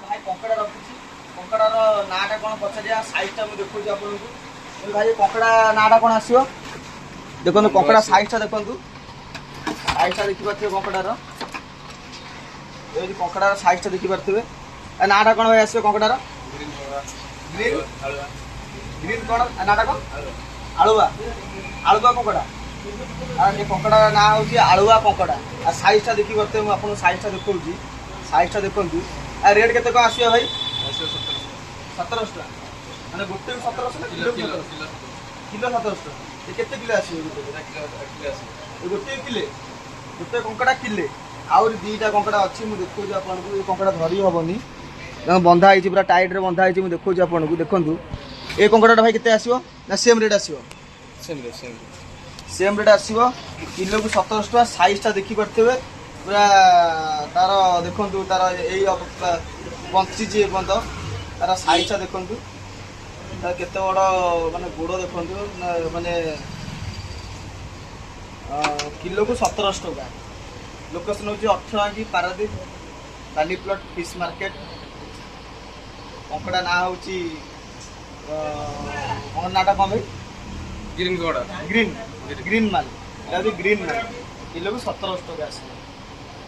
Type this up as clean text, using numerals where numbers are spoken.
भाई कंकड़ा रखुची कंकड़ार नाटा कौन पचारिया साइजटा मुझे देखुची आपको भाई कंकड़ा नाटा कौन आसो देखो कंकड़ा साइजटा देखो साइजटा देखिपे कंकड़ार ये कंकड़ार साइजटा देखिपे नाटा कौन भाई आसो कंकड़ार ग्रीन ग्रीन कौन नाटा कौन आलुआ आलुआ कंकड़ा ये कंकड़ा ना हूँ आलुआ कंकड़ा आ साइजटा देखिपे मुझे साइजटा देखा साइजटा देखु रेट केते कौन आसो भाई 1700 माने गोटे 1700 किलो किलो 1700 ये केते किलो आसो गोटे किले गोटे कंकड़ा किले आउर दीटा कंकड़ा अच्छी मुझे देखा आपको ये कंकड़ा धरी हेनी बंधा है पूरा टाइट रे बंधा है मुझे देखा आपको देखूँ ये कंकड़ा भाई केते आसो ना सेम रेट आसो सेम रेट आसो किलो को 1700 साइजटा देखिपे पूरा तार देखु तार यही बंची पर्यंत तार साइजटा देखु केते बड़ माने गोड़ देखु माने किलो को 1700 टका लोकेशन हूँ 18 की पारादीप बाली प्लॉट फिश मार्केट कंकड़ा ना हूँ नाटा कौन भाई ग्रीन ग्रीन ग्रीन माल ग्रीन माल किलो को 1700 टका आस